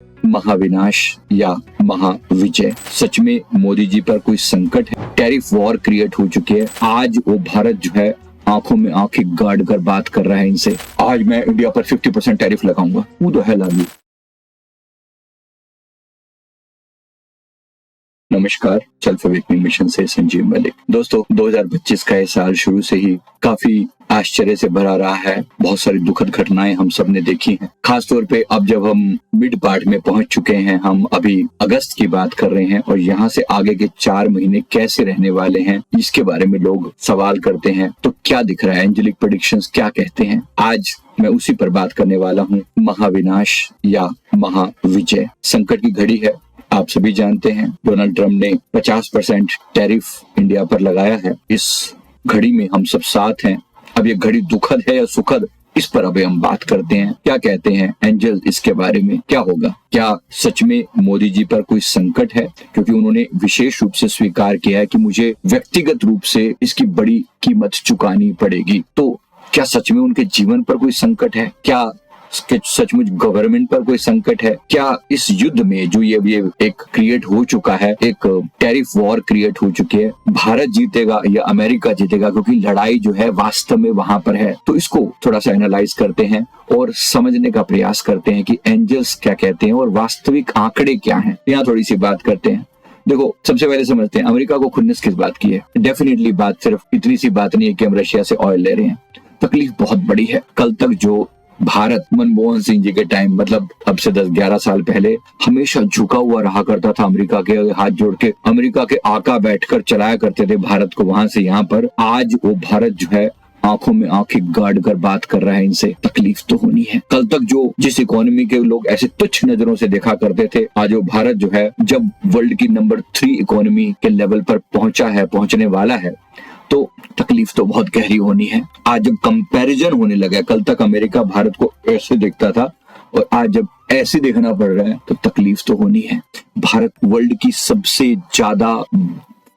महाविनाश या महाविजय। सच में मोदी जी पर कोई संकट है? टैरिफ वॉर क्रिएट हो चुकी है। आज वो भारत जो है आंखों में आंखें गाड़ कर बात कर रहा है इनसे, आज मैं इंडिया पर 50% टैरिफ लगाऊंगा। वो तो है लागू। नमस्कार, चल अवेकनिंग मिशन से संजीव मलिक। दोस्तों, 2025 का ये साल शुरू से ही काफी आश्चर्य से भरा रहा है। बहुत सारी दुखद घटनाएं हम सब ने देखी हैं। खासतौर पे अब जब हम मिड पार्ट में पहुंच चुके हैं, हम अभी अगस्त की बात कर रहे हैं और यहाँ से आगे के 4 महीने कैसे रहने वाले हैं इसके बारे में लोग सवाल करते हैं। तो क्या दिख रहा है, एंजेलिक प्रेडिक्शंस क्या कहते हैं, आज मैं उसी पर बात करने वाला हूँ। महाविनाश या महाविजय। संकट की घड़ी है, आप सभी जानते हैं। डोनाल्ड ट्रंप ने 50% टैरिफ इंडिया पर लगाया है। इस घड़ी में हम सब साथ हैं। अब ये घड़ी दुखद है या सुखद, इस पर अभी हम बात करते हैं। क्या कहते हैं एंजल इसके बारे में, क्या होगा? क्या सच में मोदी जी पर कोई संकट है? क्योंकि उन्होंने विशेष रूप से स्वीकार किया है कि मुझे व्यक्तिगत रूप से इसकी बड़ी कीमत चुकानी पड़ेगी। तो क्या सच में उनके जीवन पर कोई संकट है? क्या सचमुच गवर्नमेंट पर कोई संकट है? क्या इस युद्ध में जो ये एक क्रिएट हो चुका है, एक टैरिफ वॉर क्रिएट हो चुकी है, भारत जीतेगा या अमेरिका जीतेगा? क्योंकि लड़ाई जो है वास्तव में वहां पर है। तो इसको थोड़ा सा एनालाइज करते हैं और समझने का प्रयास करते हैं कि एंजल्स क्या कहते हैं और वास्तविक आंकड़े क्या हैं। यहाँ थोड़ी सी बात करते हैं। देखो, सबसे पहले समझते हैं अमेरिका को खुन्नस किस बात की है। डेफिनेटली बात सिर्फ इतनी सी बात नहीं है कि हम रशिया से ऑयल ले रहे हैं। तकलीफ बहुत बड़ी है। कल तक जो भारत मनमोहन सिंह जी के टाइम, मतलब अब से 10-11 साल पहले, हमेशा झुका हुआ रहा करता था, अमेरिका के हाथ जोड़ के अमेरिका के आका बैठकर चलाया करते थे भारत को वहां से यहाँ पर। आज वो भारत जो है आंखों में आंखें गाड़ कर बात कर रहा है इनसे। तकलीफ तो होनी है। कल तक जो जिस इकोनॉमी के लोग ऐसे तुच्छ नजरों से देखा करते थे, आज वो भारत जो है जब वर्ल्ड की नंबर 3 इकोनॉमी के लेवल पर पहुंचने वाला है, तो तकलीफ तो बहुत गहरी होनी है। आज जब कंपैरिजन होने लगा, कल तक अमेरिका भारत को ऐसे देखता था और आज जब ऐसे देखना पड़ रहा है, तो तकलीफ तो होनी है। भारत वर्ल्ड की सबसे ज्यादा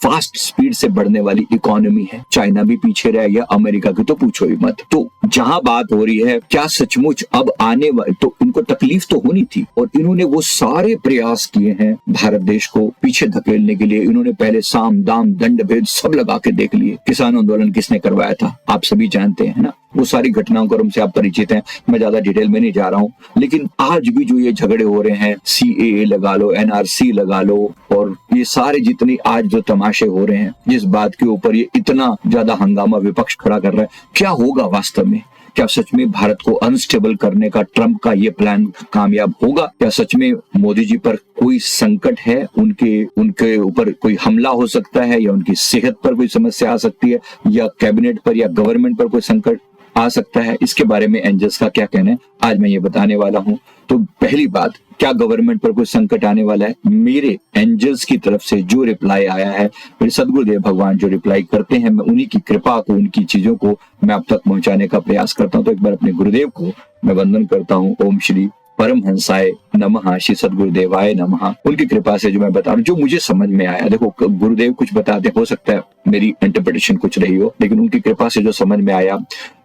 फास्ट स्पीड से बढ़ने वाली इकोनॉमी है। चाइना भी पीछे रह गया, अमेरिका की तो पूछो ही मत। तो जहां बात हो रही है, क्या सचमुच अब आने वाले, तो इनको तकलीफ तो होनी थी और इन्होंने वो सारे प्रयास किए हैं भारत देश को पीछे धकेलने के लिए। इन्होंने पहले साम दाम दंड भेद सब लगा के देख लिए। किसान आंदोलन किसने करवाया था, आप सभी जानते हैं ना। वो सारी घटनाओं क्रम से आप परिचित हैं, मैं ज्यादा डिटेल में नहीं जा रहा हूँ। लेकिन आज भी जो ये झगड़े हो रहे हैं, CAA लगा लो, NRC लगा लो, और ये सारे जितने आज जो तमाशे हो रहे हैं, जिस बात के ऊपर ये इतना ज्यादा हंगामा विपक्ष खड़ा कर रहा है, क्या होगा वास्तव में? क्या सच में भारत को अनस्टेबल करने का ट्रंप का ये प्लान कामयाब होगा? क्या सच में मोदी जी पर कोई संकट है? उनके ऊपर कोई हमला हो सकता है, या उनकी सेहत पर कोई समस्या आ सकती है, या कैबिनेट पर या गवर्नमेंट पर कोई संकट आ सकता है? इसके बारे में एंजल्स का क्या कहना है, आज मैं ये बताने वाला हूं। तो पहली बात, क्या गवर्नमेंट पर कोई संकट आने वाला है? मेरे एंजल्स की तरफ से जो रिप्लाई आया है, मेरे सदगुरुदेव भगवान जो रिप्लाई करते हैं, मैं उन्हीं की कृपा को, उनकी चीजों को मैं आप तक पहुंचाने का प्रयास करता हूं। तो एक बार अपने गुरुदेव को मैं वंदन करता हूं। ओम श्री परमहंसाय नमः, श्री सदगुरुदेवाय नमः। उनकी कृपा से जो मैं बता रहा हूँ, जो मुझे समझ में आया, देखो गुरुदेव कुछ बताते, हो सकता है मेरी इंटरप्रिटेशन कुछ रही हो, लेकिन उनकी कृपा से जो समझ में आया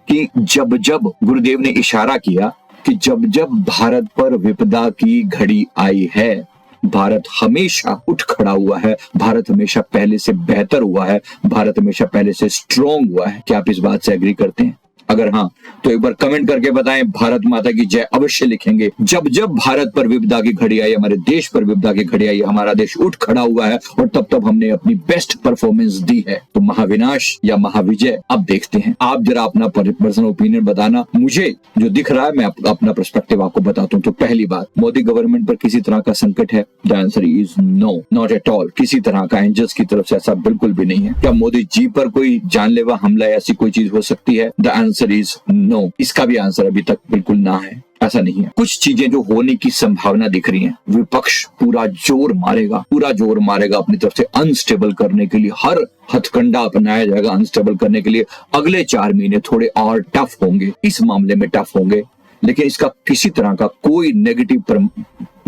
कि जब जब गुरुदेव ने इशारा किया कि जब जब भारत पर विपदा की घड़ी आई है, भारत हमेशा उठ खड़ा हुआ है, भारत हमेशा पहले से बेहतर हुआ है, भारत हमेशा पहले से स्ट्रॉन्ग हुआ है। क्या आप इस बात से एग्री करते हैं? अगर हाँ, तो एक बार कमेंट करके बताएं। भारत माता की जय अवश्य लिखेंगे। जब जब भारत पर विपदा की घड़ी आई, हमारे देश पर विपदा की घड़ी आई, हमारा देश उठ खड़ा हुआ है और तब तब हमने अपनी बेस्ट परफॉर्मेंस दी है। तो महाविनाश या महाविजय, अब देखते हैं। आप जरा अपना पर्सनल ओपिनियन बताना। मुझे जो दिख रहा है, मैं अपना पर्सपेक्टिव आपको बताता हूँ। तो पहली बात, मोदी गवर्नमेंट पर किसी तरह का संकट है? The answer is no, not at all. किसी तरह का एंजल्स की तरफ से ऐसा बिल्कुल भी नहीं है। क्या मोदी जी पर कोई जानलेवा हमला ऐसी कोई चीज हो सकती है? The answer is no. इसका भी आंसर अभी तक बिल्कुल ना है, ऐसा नहीं है। कुछ चीजें जो होने की संभावना दिख रही हैं, विपक्ष पूरा जोर मारेगा अपनी तरफ से अनस्टेबल करने के लिए। हर हथकंडा अपनाया जाएगा अनस्टेबल करने के लिए। अगले 4 महीने थोड़े और टफ होंगे, इस मामले में टफ होंगे, लेकिन इसका किसी तरह का कोई नेगेटिव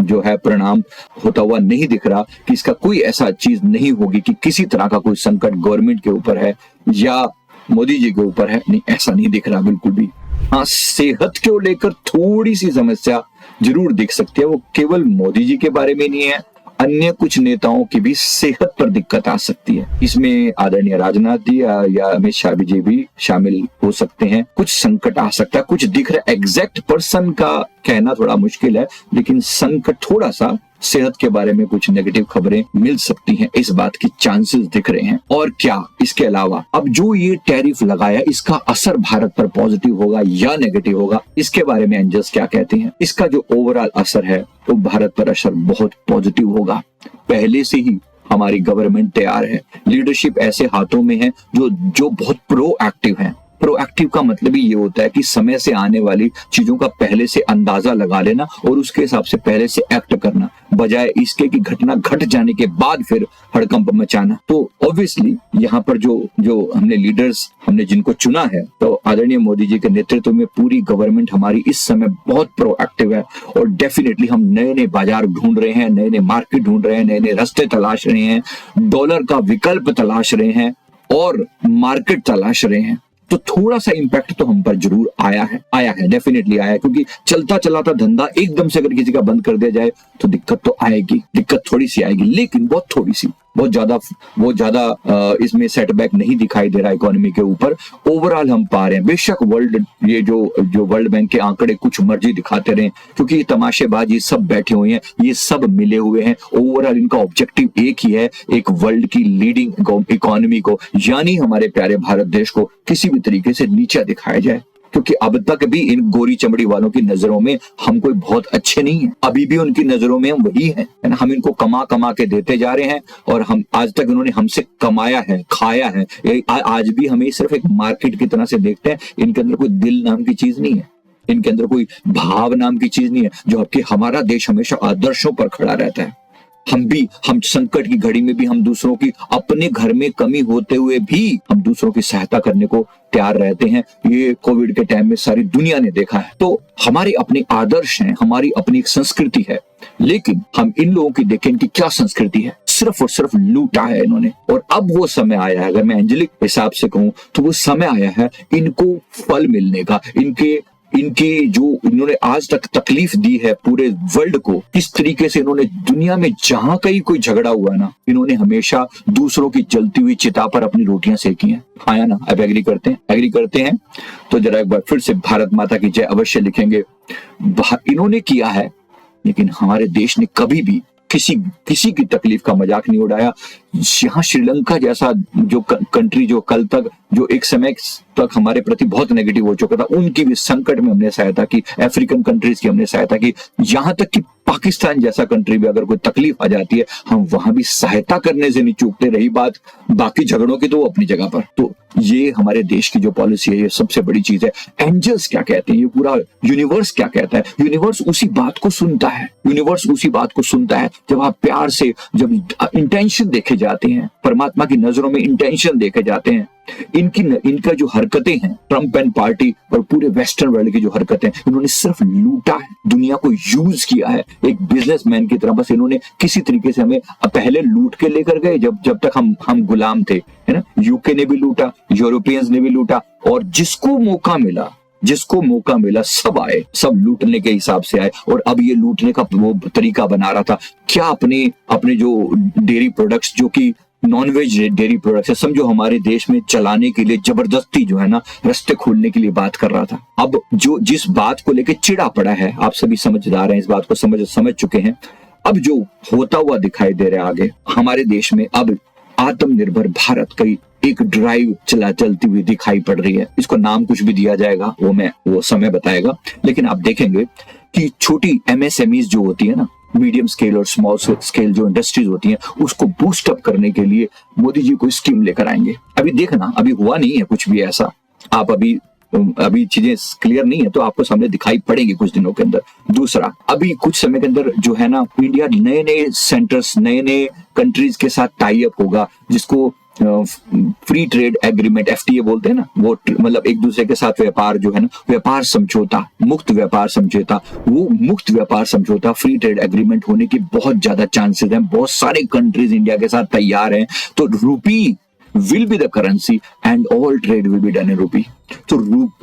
जो है परिणाम होता हुआ नहीं दिख रहा, कि इसका कोई ऐसा चीज नहीं होगी कि किसी तरह का कोई संकट गवर्नमेंट के ऊपर है या मोदी जी के ऊपर है। नहीं, ऐसा नहीं दिख रहा बिल्कुल भी। हाँ, सेहत को लेकर थोड़ी सी समस्या जरूर दिख सकती है। वो केवल मोदी जी के बारे में नहीं है, अन्य कुछ नेताओं की भी सेहत पर दिक्कत आ सकती है। इसमें आदरणीय राजनाथ जी या अमित शाह जी भी शामिल हो सकते हैं। कुछ संकट आ सकता है, कुछ दिख रहा है। एग्जैक्ट पर्सन का कहना थोड़ा मुश्किल है, लेकिन संकट थोड़ा सा सेहत के बारे में कुछ नेगेटिव खबरें मिल सकती हैं, इस बात की चांसेस दिख रहे हैं। और क्या इसके अलावा अब जो ये टैरिफ लगाया, इसका असर भारत पर पॉजिटिव होगा या नेगेटिव होगा, इसके बारे में एंजल्स क्या कहते हैं? इसका जो ओवरऑल असर है वो भारत पर असर बहुत पॉजिटिव होगा। पहले से ही हमारी गवर्नमेंट तैयार है, लीडरशिप ऐसे हाथों में है जो बहुत प्रोएक्टिव है। प्रोएक्टिव का मतलब ही ये होता है कि समय से आने वाली चीजों का पहले से अंदाजा लगा लेना और उसके हिसाब से पहले से एक्ट करना, बजाय इसके कि घटना घट जाने के बाद फिर हड़कंप मचाना। तो ऑब्वियसली यहाँ पर जो हमने लीडर्स हमने जिनको चुना है, तो आदरणीय मोदी जी के नेतृत्व में पूरी गवर्नमेंट हमारी इस समय बहुत प्रोएक्टिव है। और डेफिनेटली हम नए नए बाजार ढूंढ रहे हैं, नए नए मार्केट ढूंढ रहे हैं, नए नए रास्ते तलाश रहे हैं, डॉलर का विकल्प तलाश रहे हैं और मार्केट तलाश रहे हैं। तो थोड़ा सा इंपैक्ट तो हम पर जरूर आया है, डेफिनेटली आया है। क्योंकि चलता चलाता धंधा एकदम से अगर किसी का बंद कर दिया जाए तो दिक्कत तो आएगी, दिक्कत थोड़ी सी आएगी, लेकिन बहुत थोड़ी सी, बहुत ज्यादा इसमें सेटबैक नहीं दिखाई दे रहा इकोनॉमी के ऊपर। ओवरऑल हम पा रहे हैं। बेशक वर्ल्ड ये जो वर्ल्ड बैंक के आंकड़े कुछ मर्जी दिखाते रहे, क्योंकि ये तमाशेबाज ये सब बैठे हुए हैं, ये सब मिले हुए हैं। ओवरऑल इनका ऑब्जेक्टिव एक ही है, एक वर्ल्ड की लीडिंग इकोनॉमी को, यानी हमारे प्यारे भारत देश को किसी भी तरीके से नीचा दिखाया जाए। क्योंकि अब तक भी इन गोरी चमड़ी वालों की नजरों में हम कोई बहुत अच्छे नहीं हैं, अभी भी उनकी नजरों में हम वही हैं, है ना। हम इनको कमा के देते जा रहे हैं और हम आज तक इन्होंने हमसे कमाया है, खाया है। आज भी हमें सिर्फ एक मार्केट की तरह से देखते हैं। इनके अंदर कोई दिल नाम की चीज नहीं है, इनके अंदर कोई भाव नाम की चीज नहीं है, जो आपके हमारा देश हमेशा आदर्शों पर खड़ा रहता है। हम संकट की घड़ी में भी हम दूसरों की, अपने घर में कमी होते हुए भी हम दूसरों की सहायता करने को तैयार रहते हैं। ये कोविड के टाइम में सारी दुनिया ने देखा है। तो हमारे अपने आदर्श हैं, हमारी अपनी एक संस्कृति है, लेकिन हम इन लोगों की देखें इनकी क्या संस्कृति है, सिर्फ और सिर्फ लूटा है इन्होंने। और अब वो समय आया है, अगर मैं एंजेलिक हिसाब से कहूं तो वो समय आया है इनको फल मिलने का। इनकी जो इन्होंने आज तक तकलीफ दी है पूरे वर्ल्ड को, किस तरीके से इन्होंने दुनिया में जहां कहीं कोई झगड़ा हुआ ना, इन्होंने हमेशा दूसरों की जलती हुई चिता पर अपनी रोटियां सेकी हैं। हाँ या ना, अब एग्री करते हैं तो जरा एक बार फिर से भारत माता की जय अवश्य लिखेंगे। इन्होंने किया है, लेकिन हमारे देश ने कभी भी किसी की तकलीफ का मजाक नहीं उड़ाया। यहाँ श्रीलंका जैसा जो कंट्री, जो कल तक जो एक समय तक हमारे प्रति बहुत नेगेटिव हो चुका था, उनकी भी संकट में हमने सहायता की। अफ्रीकन कंट्रीज की हमने सहायता की। यहाँ तक कि पाकिस्तान जैसा कंट्री भी अगर कोई तकलीफ आ जाती है, हम वहां भी सहायता करने से नहीं चूकते। रही बात बाकी झगड़ों की, तो वो अपनी जगह पर। तो ये हमारे देश की जो पॉलिसी है, ये सबसे बड़ी चीज है। एंजल्स क्या कहते हैं, ये पूरा यूनिवर्स क्या कहता है? यूनिवर्स उसी बात को सुनता है। जब आप प्यार से, जब इंटेंशन देखे जाते हैं, परमात्मा की नजरों में इंटेंशन देखे जाते हैं, इनका जो हरकतें हैं, ट्रम्प एंड पार्टी और पूरे वेस्टर्न वर्ल्ड की जो हरकतें, इन्होंने सिर्फ लूटा है, दुनिया को यूज किया है एक बिजनेसमैन की तरह। बस इन्होंने किसी तरीके से हमें पहले लूट के लेकर गए, जब तक हम गुलाम थे, है ना। यूके ने भी लूटा, यूरोपियंस ने भी लूटा, और जिसको मौका मिला सब आए, सब लूटने के हिसाब से आए। और अब ये लूटने का वो तरीका बना रहा था क्या, अपने जो डेयरी प्रोडक्ट्स, जो कि नॉनवेज डेयरी प्रोडक्ट्स है, समझो हमारे देश में चलाने के लिए जबरदस्ती जो है ना रास्ते खोलने के लिए बात कर रहा था। अब जिस बात को लेके चिढ़ा पड़ा है, आप सभी समझदार हैं, इस बात को समझ चुके हैं। अब जो होता हुआ दिखाई दे रहा है आगे हमारे देश में, अब आत्मनिर्भर भारत की एक ड्राइव चलती हुई दिखाई पड़ रही है। इसको नाम कुछ भी दिया जाएगा, वो समय बताएगा। लेकिन आप देखेंगे कि छोटी MSMEs जो होती है ना, मीडियम स्केल और स्मॉल स्केल जो इंडस्ट्रीज होती हैं, उसको बूस्ट अप करने के लिए मोदी जी कोई स्कीम लेकर आएंगे। अभी देखना, अभी हुआ नहीं है कुछ भी ऐसा। आप अभी चीजें क्लियर नहीं है, तो आपको सामने दिखाई पड़ेंगे कुछ दिनों के अंदर। दूसरा, अभी कुछ समय के अंदर जो है ना, इंडिया नए सेंटर्स, नए कंट्रीज के साथ टाई अप होगा, जिसको फ्री ट्रेड एग्रीमेंट FTA बोलते हैं ना, वो मतलब एक दूसरे के साथ व्यापार जो है ना, व्यापार समझौता, मुक्त व्यापार समझौता, वो मुक्त व्यापार समझौता, फ्री ट्रेड एग्रीमेंट होने की बहुत ज्यादा चांसेस हैं। बहुत सारे कंट्रीज इंडिया के साथ तैयार हैं। तो will be the currency and all trade will be done in रूपी। तो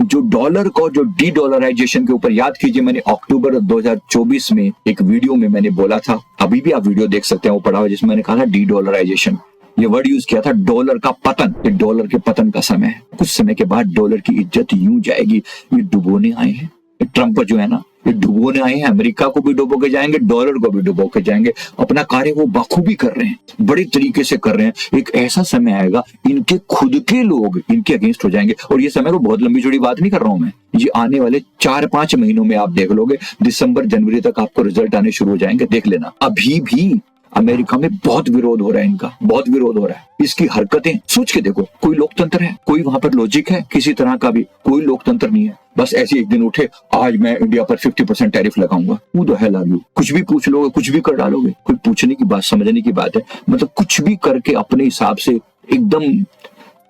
जो डॉलर को जो डी डॉलराइजेशन के ऊपर याद कीजिए, मैंने अक्टूबर 2024 में एक वीडियो में मैंने बोला था, अभी भी आप वीडियो देख सकते हैं, वो पढ़ा हुआ, जिसमें मैंने कहा था डी डॉलराइजेशन, ये वर्ड यूज किया था, डॉलर का पतन। ये डॉलर के पतन का समय है, कुछ समय के बाद डॉलर की इज्जत यूं जाएगी। ये डुबोने आए हैं, ट्रंप जो है ना, ये डुबोने आए हैं, अमेरिका को भी डुबो के जाएंगे, डॉलर को भी डुबो के जाएंगे। अपना कार्य वो बखूबी कर रहे हैं, बड़े तरीके से कर रहे हैं। एक ऐसा समय आएगा इनके खुद के लोग इनके अगेंस्ट हो जाएंगे। और ये समय को बहुत लंबी चौड़ी बात नहीं कर रहा हूं मैं, ये आने वाले 4-5 महीनों में आप देख लोगे, दिसंबर जनवरी तक आपको रिजल्ट आने शुरू हो जाएंगे, देख लेना। अभी भी अमेरिका में बहुत विरोध हो रहा है, इनका बहुत विरोध हो रहा है। इसकी हरकतें सोच के देखो, कोई लोकतंत्र है, कोई वहां पर लॉजिक है किसी तरह का भी? कोई लोकतंत्र नहीं है। बस ऐसे एक दिन उठे, आज मैं इंडिया पर 50% टैरिफ लगाऊंगा, वो तो है लागू, कुछ भी पूछ लोगे, कुछ भी कर डालोगे। कोई पूछने की बात, समझने की बात है, मतलब कुछ भी करके अपने हिसाब से एकदम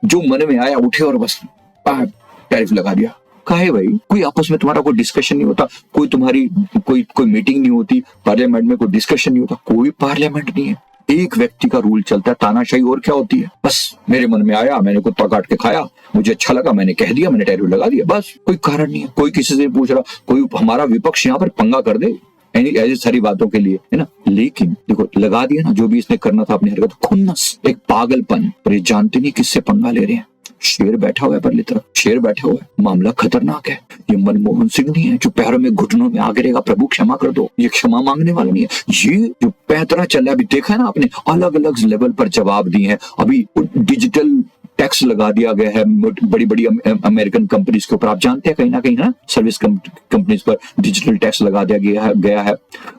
जो मन में आया उठे और बस टैरिफ लगा दिया। काहे भाई? कोई आपस में तुम्हारा कोई डिस्कशन नहीं होता, कोई तुम्हारी कोई मीटिंग नहीं होती, पार्लियामेंट में कोई डिस्कशन नहीं होता, कोई पार्लियामेंट नहीं है, एक व्यक्ति का रूल चलता है, तानाशाही। और क्या होती है? बस मेरे मन में आया, मैंने कुत्ता काट के खाया, मुझे अच्छा लगा, मैंने कह दिया, मैंने टैरिफ लगा दिया, बस। कोई कारण नहीं है, कोई किसी से पूछ रहा, कोई हमारा विपक्ष यहाँ पर पंगा कर दे ऐसी सारी बातों के लिए, है ना। लेकिन देखो, लगा दिया ना, जो भी इसने करना था अपनी हरकत, खुन्नस, एक पागलपन। पर ये जानते नहीं किससे पंगा ले रहे हैं। शेर बैठा हुआ है परली तरफ, शेर बैठा हुआ है, मामला खतरनाक है। ये मनमोहन सिंह नहीं है जो पैरों में घुटनों में आ गिरेगा, प्रभु क्षमा कर दो, ये क्षमा मांगने वाला नहीं है। ये जो पैतरा चल रहा है, अभी देखा है ना आपने, अलग अलग लेवल पर जवाब दिए हैं। अभी डिजिटल टैक्स लगा दिया गया है बड़ी बड़ी अमेरिकन कंपनीज के ऊपर, आप जानते हैं, कहीं ना कहीं ना सर्विस कंपनीज पर डिजिटल टैक्स लगा दिया गया है।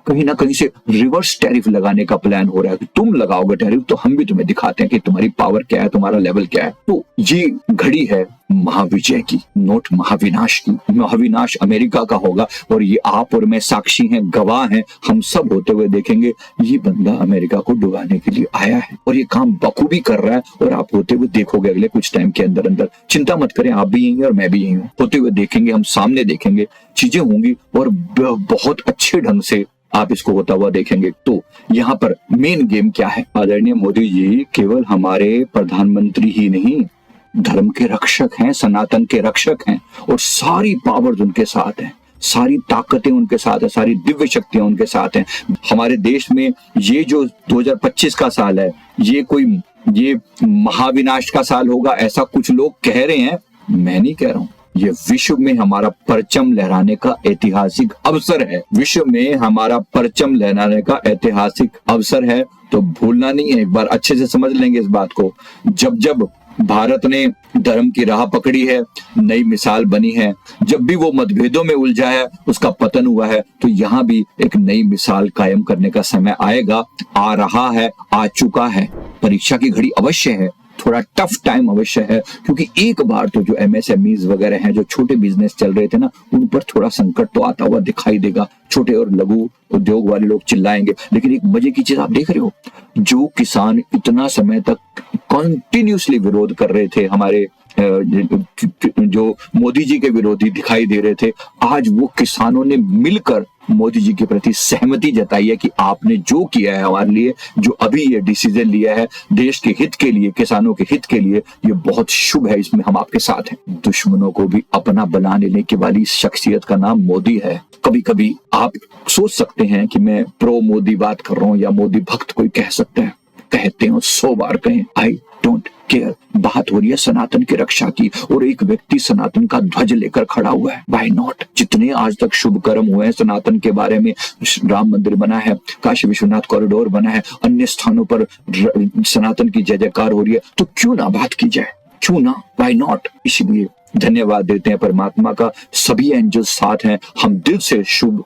कहीं ना कहीं से रिवर्स टैरिफ लगाने का प्लान हो रहा है कि तुम लगाओगे टैरिफ तो हम भी तुम्हें दिखाते हैं कि तुम्हारी पावर क्या है, तुम्हारा लेवल क्या है। तो ये घड़ी है महाविजय की, नोट महाविनाश की। महाविनाश अमेरिका का होगा और ये आप और मैं साक्षी हैं, गवाह हैं, हम सब होते हुए देखेंगे। ये बंदा अमेरिका को डुबाने के लिए आया है और ये काम बखूबी कर रहा है, और आप होते हुए देखोगे अगले कुछ टाइम के अंदर अंदर। चिंता मत करें, आप भी यही हैं और मैं भी यही हूँ, होते हुए देखेंगे, हम सामने देखेंगे, चीजें होंगी और बहुत अच्छे ढंग से आप इसको होता हुआ देखेंगे। तो यहाँ पर मेन गेम क्या है? आदरणीय मोदी जी केवल हमारे प्रधानमंत्री ही नहीं, धर्म के रक्षक हैं, सनातन के रक्षक हैं, और सारी पावर्स उनके साथ हैं, सारी ताकतें उनके साथ है, सारी दिव्य शक्तियां उनके साथ हैं। हमारे देश में ये जो 2025 का साल है, ये महाविनाश का साल होगा, ऐसा कुछ लोग कह रहे हैं, मैं नहीं कह रहा हूं। ये विश्व में हमारा परचम लहराने का ऐतिहासिक अवसर है, विश्व में हमारा परचम लहराने का ऐतिहासिक अवसर है। तो भूलना नहीं है, एक बार अच्छे से समझ लेंगे इस बात को। जब जब भारत ने धर्म की राह पकड़ी है, नई मिसाल बनी है, जब भी वो मतभेदों में उलझा है, उसका पतन हुआ है, तो यहाँ भी एक नई मिसाल कायम करने का समय आएगा, आ रहा है, आ चुका है। परीक्षा की घड़ी अवश्य है, थोड़ा टफ टाइम अवश्य है, क्योंकि एक बार तो जो एमएसएमईज वगैरह हैं, जो छोटे बिजनेस चल रहे थे ना, उन पर थोड़ा संकट तो आता हुआ दिखाई देगा। छोटे और लघु उद्योग वाले लोग चिल्लाएंगे। लेकिन एक मजे की चीज आप देख रहे हो, जो किसान इतना समय तक कंटिन्यूसली विरोध कर रहे थे, हमारे जो मोदी जी के विरोधी दिखाई दे रहे थे, आज वो किसानों ने मिलकर मोदी जी के प्रति सहमति जताई है कि आपने जो किया है हमारे लिए, जो अभी ये डिसीजन लिया है देश के हित के लिए, किसानों के हित के लिए, ये बहुत शुभ है, इसमें हम आपके साथ हैं। दुश्मनों को भी अपना बना लेने की वाली शख्सियत का नाम मोदी है। कभी कभी आप सोच सकते हैं कि मैं प्रो मोदी बात कर रहा हूं या मोदी भक्त कोई कह सकता है, कहते हो 100 बार कहें, आई डोंट केयर। बात हो रही है सनातन की रक्षा की, और एक व्यक्ति सनातन का ध्वज लेकर खड़ा हुआ है। Why not? जितने आज तक शुभ कर्म हुए हैं सनातन के बारे में, राम मंदिर बना है, काशी विश्वनाथ कॉरिडोर बना है, अन्य स्थानों पर सनातन की जय जयकार हो रही है, तो क्यों ना बात की जाए, क्यों ना? Why not? इसलिए धन्यवाद देते हैं परमात्मा का, सभी एंजल्स साथ हैं, हम दिल से शुभ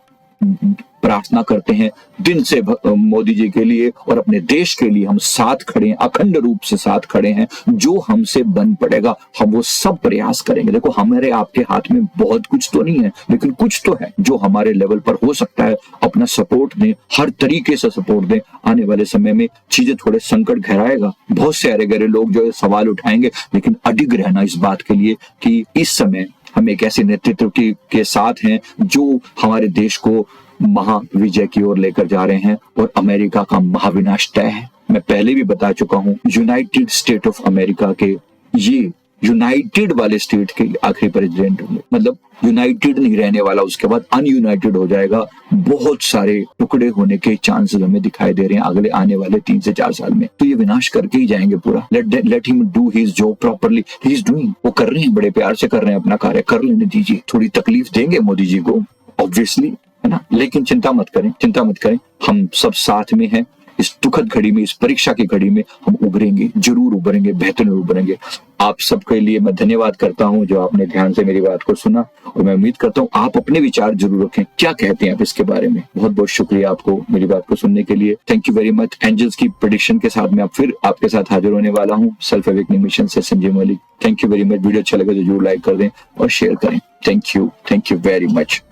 प्रार्थना करते हैं, दिन से मोदी जी के लिए और अपने देश के लिए हम साथ खड़े हैं, अखंड रूप से साथ खड़े हैं। जो हमसे बन पड़ेगा हम वो सब प्रयास करेंगे। देखो, हमारे आपके हाथ में बहुत कुछ तो नहीं है, लेकिन कुछ तो है जो हमारे लेवल पर हो सकता है। अपना सपोर्ट दें, हर तरीके से सपोर्ट दें। आने वाले समय में चीजें थोड़े संकट गहराएगा, बहुत से अरे गहरे लोग जो है सवाल उठाएंगे, लेकिन अडिग रहना इस बात के लिए कि इस समय हम एक ऐसे नेतृत्व के साथ हैं जो हमारे देश को महाविजय की ओर लेकर जा रहे हैं, और अमेरिका का महाविनाश तय है। मैं पहले भी बता चुका हूं, यूनाइटेड स्टेट ऑफ अमेरिका के ये यूनाइटेड वाले स्टेट के आखिरी प्रेसिडेंट होंगे। मतलब यूनाइटेड नहीं रहने वाला, उसके बाद अनयूनाइटेड हो जाएगा। बहुत सारे टुकड़े होने के चांसेस हमें दिखाई दे रहे हैं अगले आने वाले 3 से 4 साल में। तो ये विनाश करके ही जाएंगे पूरा। Let him do his job properly. He is doing, वो कर रहे हैं, बड़े प्यार से कर रहे हैं अपना कार्य, कर लेने दीजिए। थोड़ी तकलीफ देंगे मोदी जी को ऑब्वियसली, है ना, लेकिन चिंता मत करें, चिंता मत करें, हम सब साथ में हैं। इस दुखद घड़ी में, इस परीक्षा की घड़ी में हम उभरेंगे, जरूर उभरेंगे, बेहतर उभरेंगे। आप सबके लिए मैं धन्यवाद करता हूं जो आपने ध्यान से मेरी बात को सुना, और मैं उम्मीद करता हूं आप अपने विचार जरूर रखें। क्या कहते हैं आप इसके बारे में? बहुत बहुत शुक्रिया आपको मेरी बात को सुनने के लिए। Thank you very much. Angels की प्रेडिक्शन के साथ मैं फिर आपके साथ हाजिर होने वाला हूँ, सेल्फ अवेकनिंग मिशन से Sanjeev Malik. Thank you very much. Video अच्छा लगे तो जरूर लाइक कर दें और शेयर करें। Thank you very much.